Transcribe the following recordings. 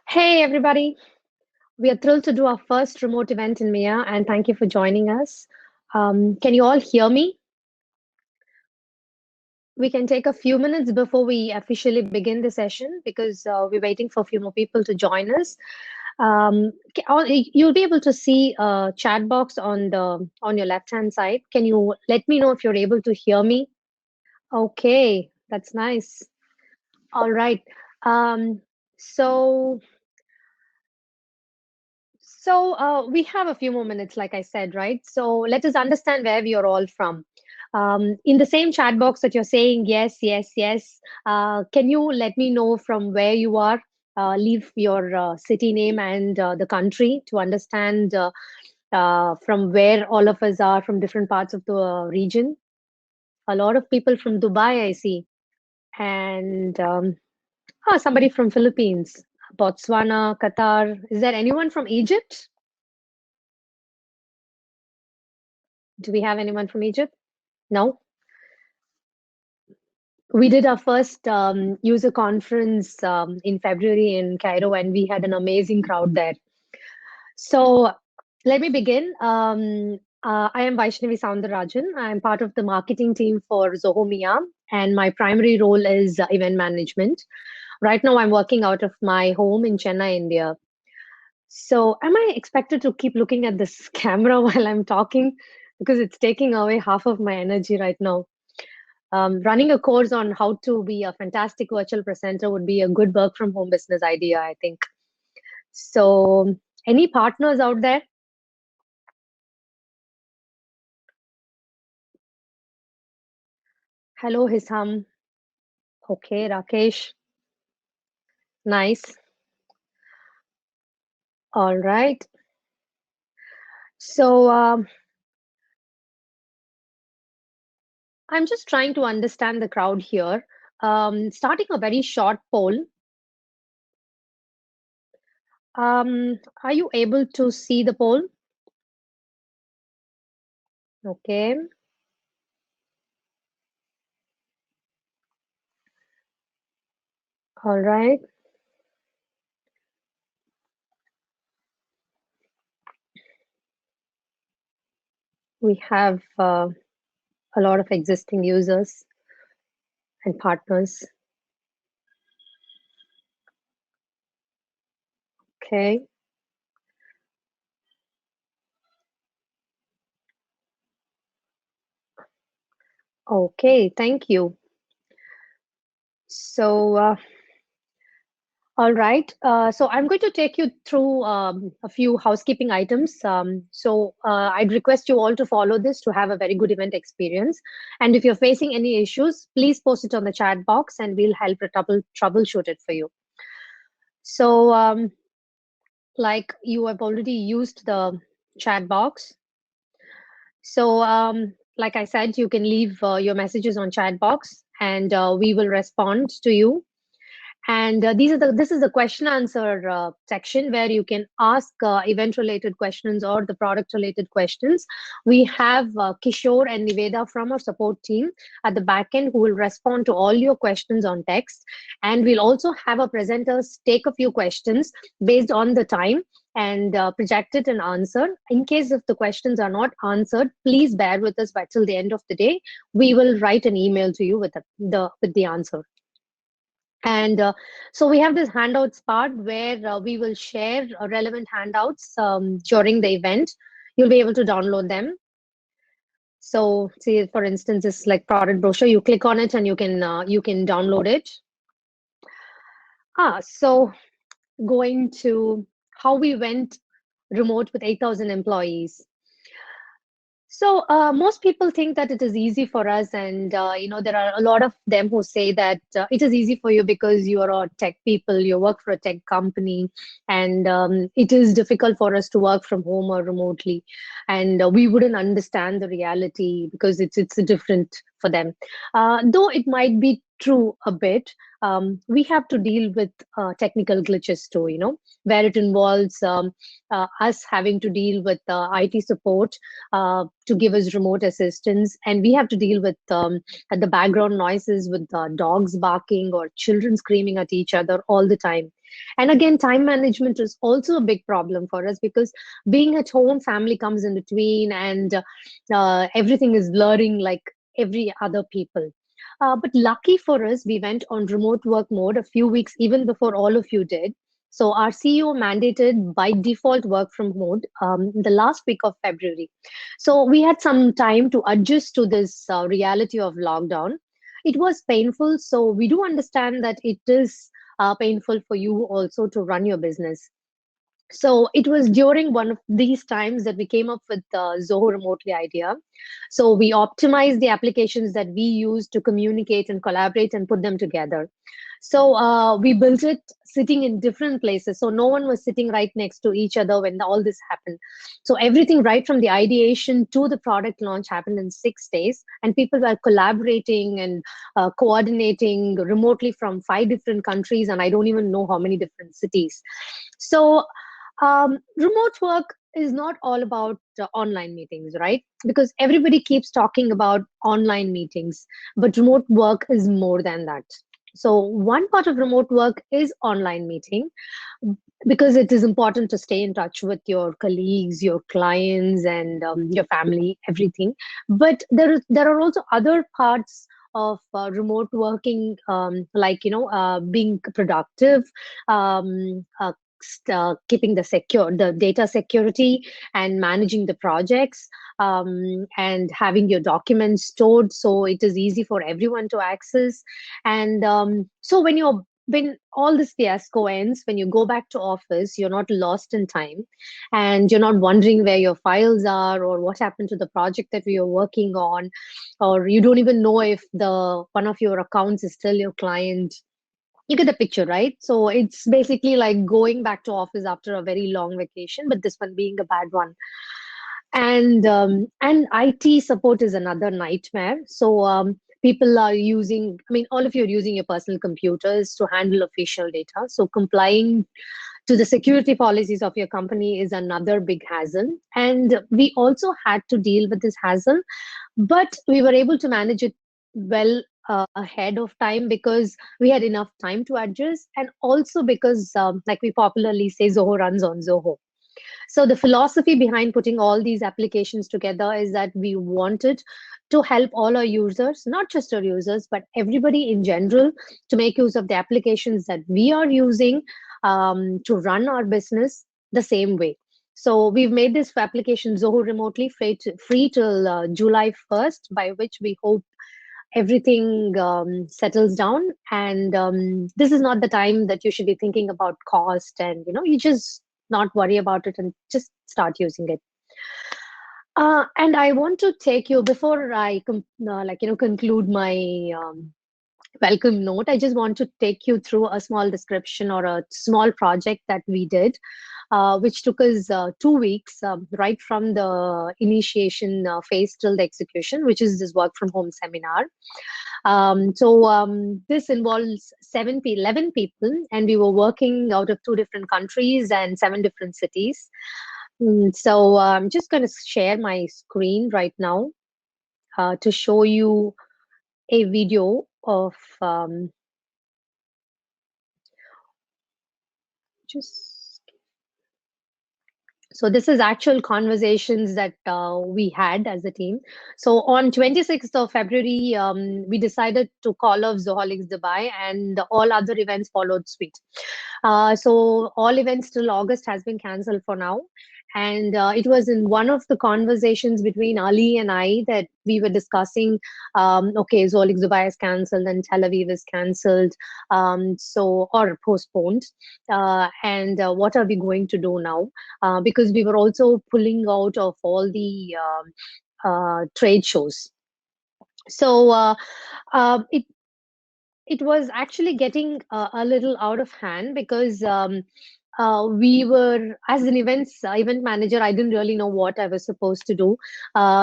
Hey, everybody. We are thrilled to do our first remote event in Mia, and thank you for joining us. Can you all hear me? We can take a few minutes before we officially begin the session because we're waiting for a few more people to join us. You'll be able to see a chat box on your left-hand side. Can you let me know if you're able to hear me? Okay, that's nice. All right. Um, so we have a few more minutes, like I said, right? So let us understand where we are all from. In the same chat box that you're saying yes, yes, yes, can you let me know from where you are? Leave your city name and the country to understand from where all of us are from different parts of the region. A lot of people from Dubai, I see, and somebody from Philippines, Botswana, Qatar. Is there anyone from Egypt? Do we have anyone from Egypt? No. We did our first user conference in February in Cairo, and we had an amazing crowd there. So let me begin. I am Vaishnavi Soundarajan. I am part of the marketing team for Zoho Mia, and my primary role is event management. Right now, I'm working out of my home in Chennai, India. So, am I expected to keep looking at this camera while I'm talking? Because it's taking away half of my energy right now. Running a course on how to be a fantastic virtual presenter would be a good work from home business idea, I think. So, any partners out there? Hello, Hisam. Okay, Rakesh. Nice. All right. So, I'm just trying to understand the crowd here. Starting a very short poll. Are you able to see the poll? Okay. All right. We have a lot of existing users and partners. Okay. Okay, thank you. So, all right. So I'm going to take you through a few housekeeping items. I'd request you all to follow this to have a very good event experience. And if you're facing any issues, please post it on the chat box and we'll help troubleshoot it for you. So, like you have already used the chat box. So, like I said, you can leave your messages on chat box and we will respond to you. And this is the question answer section where you can ask event related questions or the product related questions. We have Kishore and Niveda from our support team at the back end who will respond to all your questions on text. And we'll also have our presenters take a few questions based on the time and project it and answer. In case if the questions are not answered, please bear with us by till the end of the day. We will write an email to you with the answer. And so we have this handouts part where we will share relevant handouts during the event. You'll be able to download them. So, see, for instance, it's like product brochure. You click on it and you can download it. So going to how we went remote with 8,000 employees. So most people think that it is easy for us, and there are a lot of them who say that it is easy for you because you are a tech people, you work for a tech company, and it is difficult for us to work from home or remotely, and we wouldn't understand the reality because it's different for them. Though it might be true a bit, we have to deal with technical glitches too, where it involves us having to deal with IT support to give us remote assistance. And we have to deal with the background noises with dogs barking or children screaming at each other all the time. And again, time management is also a big problem for us because being at home, family comes in between, and everything is blurring like every other people. But lucky for us, we went on remote work mode a few weeks even before all of you did. So our CEO mandated by default work from home the last week of February. So we had some time to adjust to this reality of lockdown. It was painful, so we do understand that it is painful for you also to run your business. So it was during one of these times that we came up with the Zoho remotely idea. So we optimized the applications that we use to communicate and collaborate and put them together. So we built it sitting in different places. So no one was sitting right next to each other when all this happened. So everything right from the ideation to the product launch happened in 6 days. And people were collaborating and coordinating remotely from 5 different countries. And I don't even know how many different cities. So remote work is not all about online meetings, right? Because everybody keeps talking about online meetings, but remote work is more than that. So one part of remote work is online meeting because it is important to stay in touch with your colleagues, your clients, and your family, everything. But there are also other parts of remote working, like being productive, keeping the data security and managing the projects, and having your documents stored so it is easy for everyone to access. And so when all this fiasco ends, when you go back to office, you're not lost in time, and you're not wondering where your files are or what happened to the project that we are working on, or you don't even know if the one of your accounts is still your client. You get the picture, right? So it's basically like going back to office after a very long vacation, but this one being a bad one. And IT support is another nightmare. So people are using, I mean, all of you are using your personal computers to handle official data. So complying to the security policies of your company is another big hassle. And we also had to deal with this hassle, but we were able to manage it well ahead of time because we had enough time to adjust, and also because, like we popularly say, Zoho runs on Zoho. So the philosophy behind putting all these applications together is that we wanted to help all our users, not just our users, but everybody in general, to make use of the applications that we are using to run our business the same way. So we've made this application Zoho remotely free till July 1st, by which we hope everything settles down. And this is not the time that you should be thinking about cost, and you just not worry about it and just start using it. And I want to take you, before I conclude my welcome note, I just want to take you through a small description or a small project that we did, which took us 2 weeks, right from the initiation phase till the execution, which is this work from home seminar. This involves 11 people, and we were working out of 2 different countries and 7 different cities. So I'm just going to share my screen right now to show you a video of just. So this is actual conversations that we had as a team. So on 26th of February, we decided to call off Zoholics Dubai, and all other events followed suit. So all events till August has been cancelled for now. And it was in one of the conversations between Ali and I that we were discussing, okay, Zoholics Dubai is cancelled and Tel Aviv is cancelled, or postponed. And what are we going to do now? Because we were also pulling out of all the trade shows. So it was actually getting a little out of hand because we were, as an event manager, I didn't really know what I was supposed to do.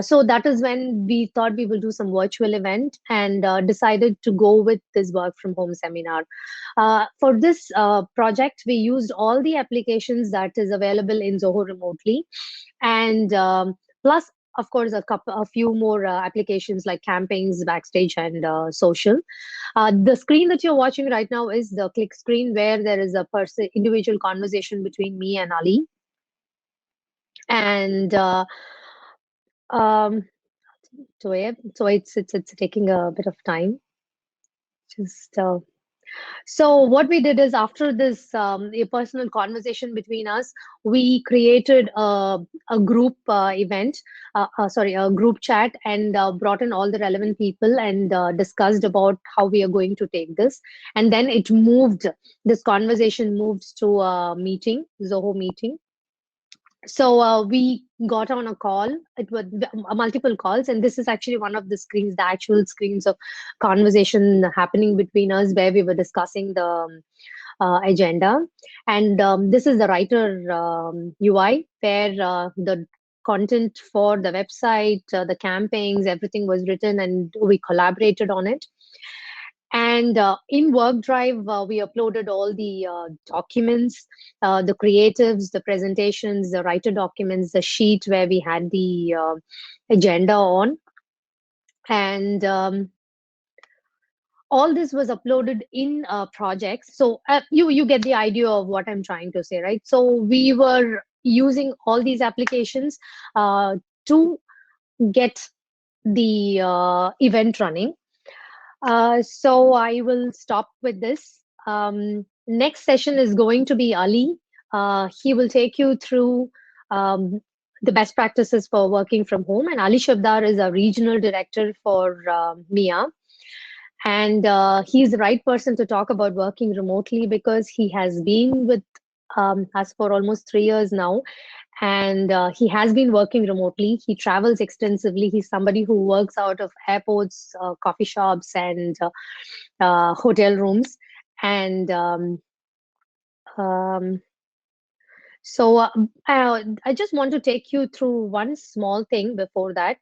So that is when we thought we will do some virtual event, and decided to go with this work from home seminar. For this project, we used all the applications that is available in Zoho remotely, and plus of course, a few more applications like campaigns, backstage, and social. The screen that you're watching right now is the click screen where there is a individual conversation between me and Ali. And um, so it's taking a bit of time. Just So what we did is after this a personal conversation between us, we created a group event, sorry, a group chat, and brought in all the relevant people and discussed about how we are going to take this. And then this conversation moved to a meeting, Zoho meeting. So we got on a call. It was multiple calls, and this is actually one of the screens, the actual screens of conversation happening between us, where we were discussing the agenda. And this is the writer UI, where the content for the website, the campaigns, everything was written, and we collaborated on it. And in WorkDrive, we uploaded all the documents, the creatives, the presentations, the writer documents, the sheet where we had the agenda on. And all this was uploaded in projects. So you get the idea of what I'm trying to say, right? So we were using all these applications to get the event running. So I will stop with this. Next session is going to be Ali. He will take you through the best practices for working from home. And Ali Shabdar is a regional director for MIA. And he's the right person to talk about working remotely because he has been with us for almost 3 years now. And he has been working remotely. He travels extensively. He's somebody who works out of airports, coffee shops, and hotel rooms. And so I just want to take you through one small thing before that.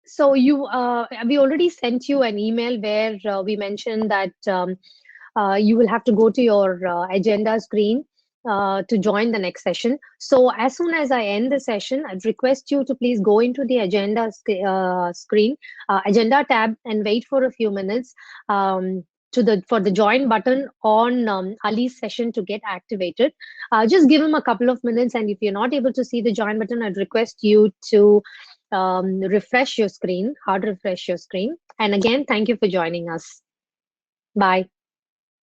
So we already sent you an email where we mentioned that you will have to go to your agenda screen to join the next session. So as soon as I end the session, I'd request you to please go into the agenda screen, agenda tab, and wait for a few minutes for the join button on Ali's session to get activated. Just give him a couple of minutes, and if you're not able to see the join button, I'd request you to refresh your screen, hard refresh your screen. And again, thank you for joining us. Bye.